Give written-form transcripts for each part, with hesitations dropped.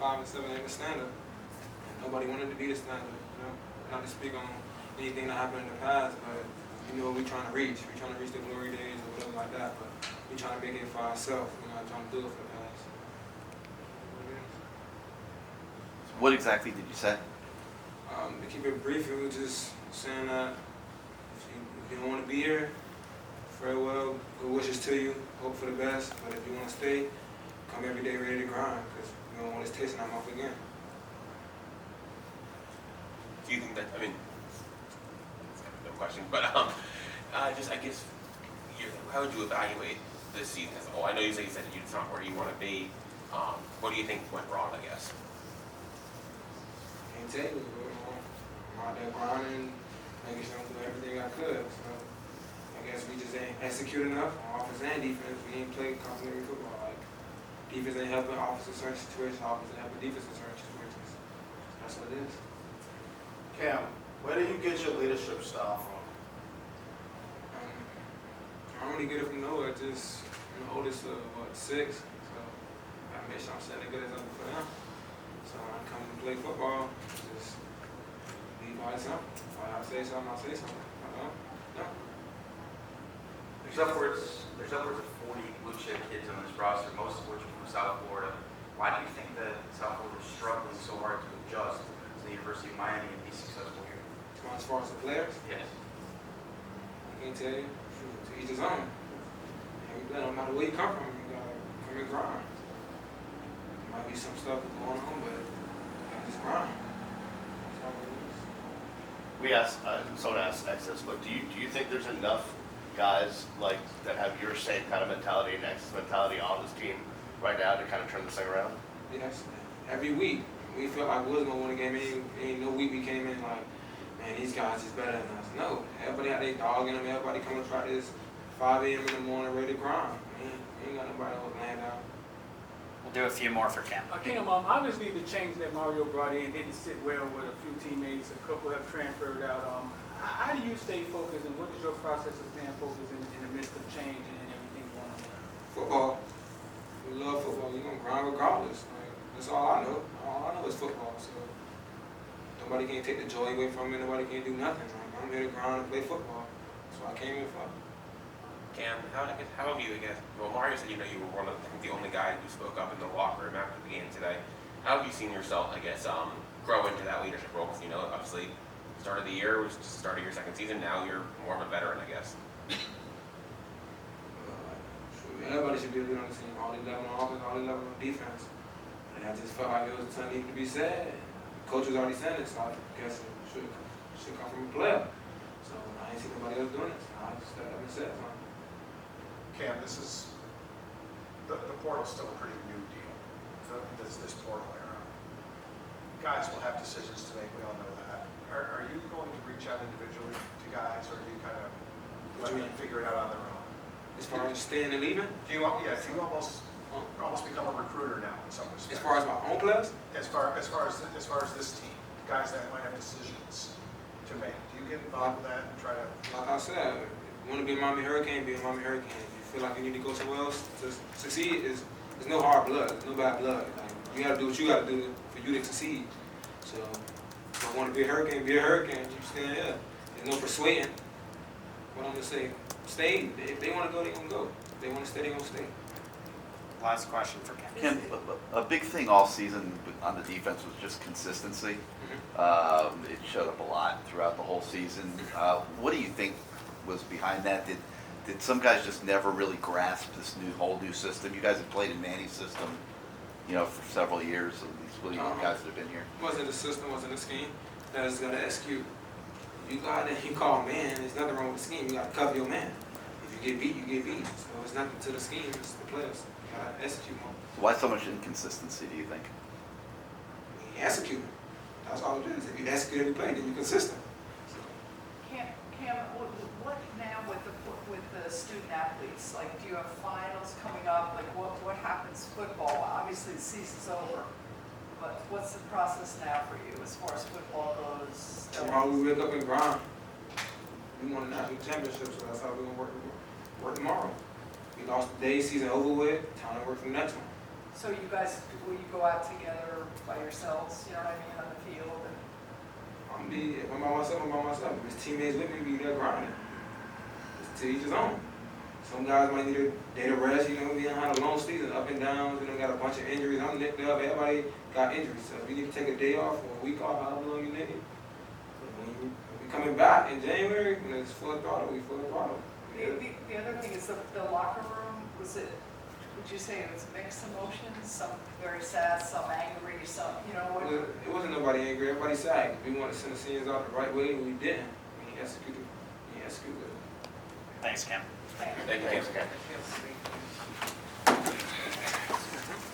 5 and 7 ain't the standard. And nobody wanted to be the standard, you know. Not to speak on anything that happened in the past, but you know what we're trying to reach. We're trying to reach the glory days or whatever like that, but we're trying to make it for ourselves. We're not trying to do it for the past. What exactly did you say? To keep it brief, it was just saying that if you don't want to be here, farewell, good wishes to you, hope for the best, but if you want to stay, come every day ready to grind, because we don't want this taste in our mouth again. Do you think that, I mean, that's kind of no question, but just, I guess, how would you evaluate this season as a whole? I know you said it's not where you want to be. What do you think went wrong, I guess? Can't tell you, I'm out there grinding, making sure I'm doing everything I could, so I guess we just ain't execute enough on offense and defense. We ain't played complementary football. Like, defense ain't helping offense in certain situations, offense ain't helping defense in certain situations. That's what it is. Cam, where do you get your leadership style from? I don't really get it from nowhere. Just I'm the oldest of 6, so I make sure I'm setting a good example for them. So when I come and play football, just lead by example. If I say something, I'll say something. No. There's upwards of 40 blue chip kids on this roster, most of which are from South Florida. Why do you think that South Florida is struggling so hard to adjust to the University of Miami and be successful here? As far as the players, Yes. I can't tell you. To each his own. No matter where you come from, you gotta come and grind. There might be some stuff going on, but you gotta just grind. That's all it is. We asked, someone asked this, but do you think there's enough guys like that have your same kind of mentality and X's mentality on this team right now to kind of turn this thing around? Yes. Every week we felt like we was gonna win a game. Ain't no week we came in like, man, these guys is better than us. No, everybody had their dog in them. Everybody coming to practice 5 a.m. in the morning, ready to grind. Man, ain't got nobody else laying out. We'll do a few more for Cam. Cam, obviously the change that Mario brought in didn't sit well with a few teammates. A couple have transferred out. How do you stay focused, and what is your process of staying focused in the midst of change and everything going on? Football. We love football. You're gonna grind regardless. Like, that's all I know. All I know is football. So nobody can take the joy away from me. Nobody can do nothing. Like, I'm here to grind and play football. That's what I came here for. Cam, how have you, I guess, well, Mario said, you were one of the only guy who spoke up in the locker room after the game today. How have you seen yourself, I guess, grow into that leadership role? Because, obviously, start of the year was just the start of your second season. Now you're more of a veteran, I guess. Everybody should be a leader on the team. All 11 on offense, all 11 on defense. And I just felt like it was something that needed to be said. The coach was already saying it, so I guess it should come from a player. So I ain't seen nobody else doing it. So I just stepped up and said something. Cam, this is the portal's still a pretty new deal. This portal era. Guys will have decisions to make. We all know that. Are you going to reach out individually to guys, or do you kind of let them figure it out on their own? As far as staying and leaving? Do you almost become a recruiter now in some respects? As far as my own players? As far as this team, guys that might have decisions to make. Do you get involved with that and try to? Like I said, you want to be a Miami Hurricane, be a Miami Hurricane. If you feel like you need to go somewhere else to succeed, there's no hard blood, there's no bad blood. Like, you got to do what you got to do for you to succeed. So if I want to be a Hurricane, be a Hurricane. You stand here. There's no persuading. What I'm going to say, stay. If they want to go, they're going to go. If they want to stay, they're going to stay. Last question for Cam. Ken, a big thing all season on the defense was just consistency. It showed up a lot throughout the whole season. What do you think was behind that? Did some guys just never really grasp this whole new system? You guys have played in Manny's system, for several years. At least with you guys that have been here. It wasn't a system, wasn't a scheme. That is going to execute. You got it. You call man. There's nothing wrong with the scheme. You got to cover your man. If you get beat, you get beat. So it's nothing to the scheme. It's the players. You got to execute more. Why so much inconsistency, do you think? You execute. That's all it is. If you execute every play, then you're consistent. Cam, what now with the student athletes? Like, do you have finals coming up? Like, what happens football? Obviously, the season's over, but what's the process now for you as far as football goes? Tomorrow we wake up and grind. We won a national championship, so that's how we're gonna work tomorrow. We lost the day, season over with. Time to work for the next one. So you guys, will you go out together by yourselves, you know what I mean, on the field? And If I'm by myself, I'm by myself. If it's teammates with me, we there grinding. It's to each his own. Some guys might need a day to rest, we don't have a long season, up and downs, we don't got a bunch of injuries. I'm nicked up, everybody got injuries. So if you need to take a day off or a week off, however long you need, when we coming back in January, when it's full throttle, we full throttle. Yeah. the other thing is the locker room, would you say it was mixed emotions, some very sad, some angry, some, what? It wasn't nobody angry, everybody sad. We wanted to send the seniors out the right way, and we didn't. We executed it. Thanks, Cam. Thank you, Cam.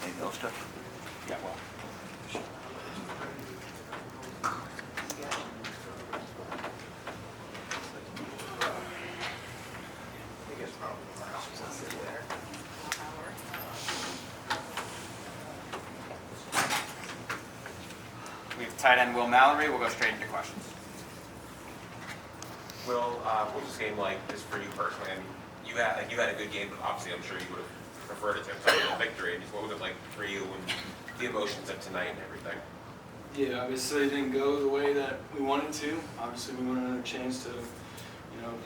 Anything else, Jeff? Yeah, well. We have tight end Will Mallory. We'll go straight into questions. Will, what was this game like just for you personally? I mean, you had a good game, but obviously I'm sure you would have preferred it to a victory. And just what was it like for you and the emotions of tonight and everything? Yeah, obviously it didn't go the way that we wanted to. Obviously we wanted another chance to,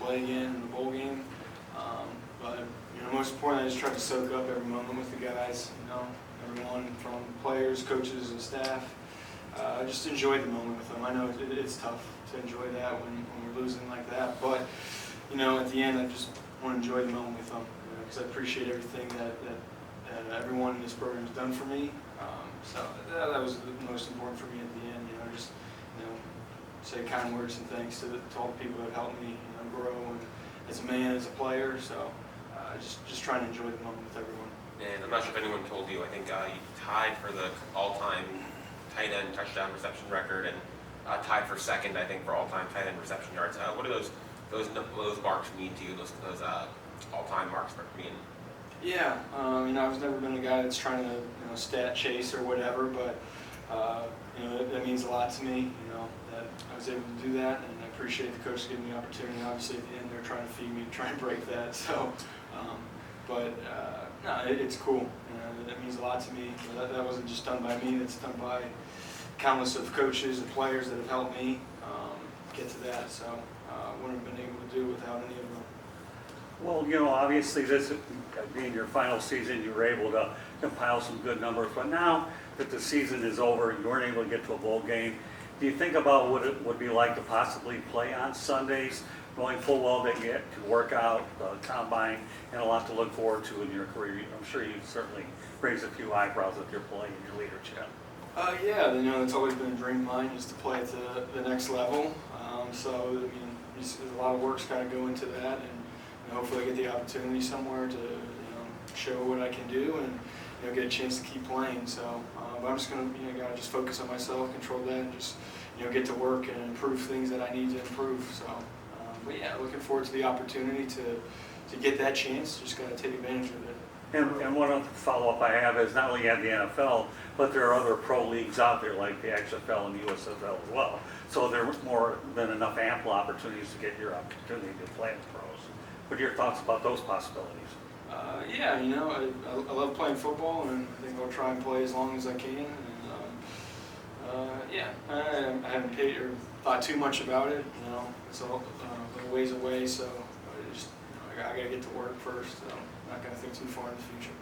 play again in the bowl game. But most importantly, I just tried to soak up every moment with the guys. Everyone from players, coaches, and staff. I just enjoyed the moment with them. I know it's tough to enjoy that when we're losing like that, but at the end, I just want to enjoy the moment with them because I appreciate everything that everyone in this program has done for me. So that was the most important for me at the end. Just say kind words and thanks to all the people that helped me grow and as a man, as a player. So just trying to enjoy the moment with everyone. And I'm not sure if anyone told you, I think you tied for the all-time tight end touchdown reception record and tied for second, I think, for all-time tight end reception yards. What do those marks mean to you? Those all-time marks mean? Yeah, I've never been a guy that's trying to stat chase or whatever, but that means a lot to me. That I was able to do that, and I appreciate the coaches giving me the opportunity. Obviously, at the end, they're trying to feed me, trying to break that. So, no, it's cool. That means a lot to me. That wasn't just done by me. That's done by countless of coaches and players that have helped me get to that. So, wouldn't have been able to do without any of them. Well, obviously this being your final season, you were able to compile some good numbers. But now that the season is over, you weren't able to get to a bowl game. Do you think about what it would be like to possibly play on Sundays, knowing full well that you can work out, combine, and a lot to look forward to in your career? I'm sure you certainly raise a few eyebrows with your play and your leadership. Yeah, it's always been a dream of mine is to play at the next level. There's a lot of work's got to go into that, and hopefully I get the opportunity somewhere to show what I can do and get a chance to keep playing. So, but I'm just gonna gotta just focus on myself, control that, and just get to work and improve things that I need to improve. So, but yeah, looking forward to the opportunity to get that chance. Just gotta take advantage of it. And one other follow-up I have is not only you have the NFL, but there are other pro leagues out there like the XFL and the USFL as well. So there are more than enough ample opportunities to get your opportunity to play in the pros. What are your thoughts about those possibilities? Yeah, I love playing football, and I think I'll try and play as long as I can. And I haven't paid or thought too much about it. It's a little ways away, so I gotta get to work first. So I'm not gonna think too far in the future.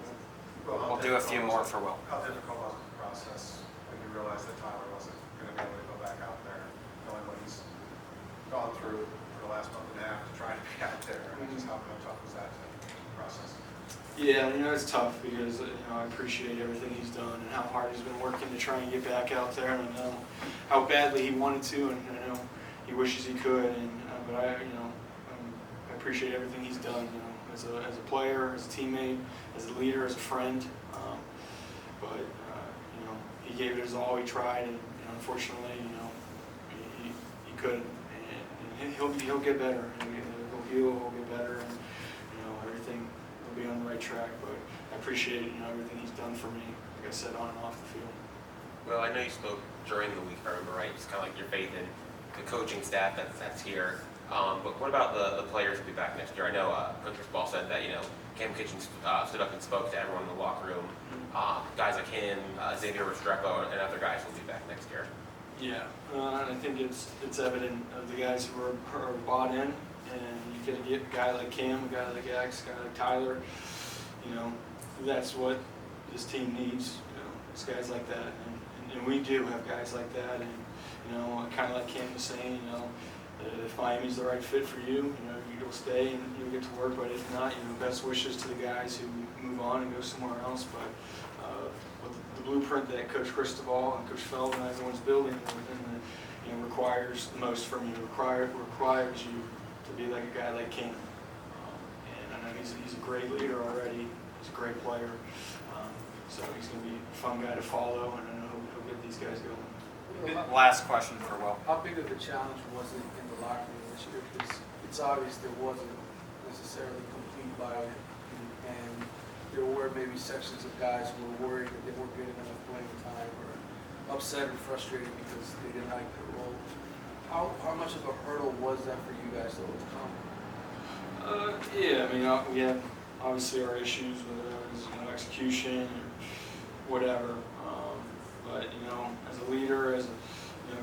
We'll do a few more for Will. How difficult was the process when you realized that Tyler wasn't going to be able to go back out there, knowing what he's gone through for the last month and a half to try to be out there? Just how tough was that process? Yeah, it's tough because I appreciate everything he's done and how hard he's been working to try and get back out there, and I know how badly he wanted to, and I know he wishes he could. But I appreciate everything he's done. As a player, as a teammate, as a leader, as a friend. He gave it his all. He tried, and unfortunately, he couldn't. And he'll get better. He'll heal. He'll get better, and everything will be on the right track. But I appreciate everything he's done for me. Like I said, on and off the field. Well, I know you spoke during the week, if I remember right. Just kind of like your faith in the coaching staff that's here. But what about the players who'll be back next year? I know Coach Ball said that, Kinchens stood up and spoke to everyone in the locker room. Guys like him, Xavier Restrepo, and other guys will be back next year. Yeah, and I think it's evident of the guys who are bought in, and you get a guy like Cam, a guy like X, a guy like Tyler. That's what this team needs. It's guys like that, and we do have guys like that, and kind of like Cam was saying, if Miami's the right fit for you, you'll stay and you'll get to work. But if not, best wishes to the guys who move on and go somewhere else. But with the blueprint that Coach Cristobal and Coach Feld and everyone's building, and requires the most from you, requires you to be like a guy like Cam. And I know he's a great leader already. He's a great player. So he's going to be a fun guy to follow, and I know he'll get these guys going. Last question for Will. How big of a challenge was it in the locker room this year? Because it's obvious there wasn't necessarily complete buy-in, and there were maybe sections of guys who were worried that they weren't getting enough playing time, or upset and frustrated because they didn't like their role. How much of a hurdle was that for you guys to overcome? Yeah, we have obviously our issues, whether it was execution or whatever. But as a leader, as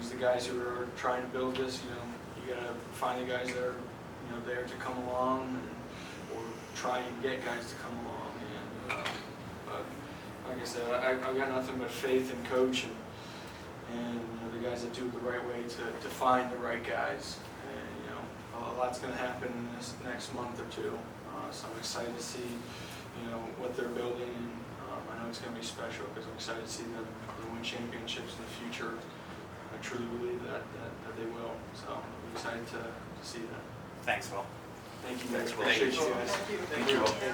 the guys who are trying to build this, you gotta find the guys that are there to come along, or try and get guys to come along. And but like I said, I've got nothing but faith in Coach and the guys that do it the right way to find the right guys. And a lot's going to happen in this next month or two. So I'm excited to see what they're building, and I know it's going to be special because I'm excited to see them win championships in the future. I truly believe that they will. So I'm excited to see that. Thanks, Will. Thank you guys. Thanks, Will. Appreciate you guys. Thank you. Thank you.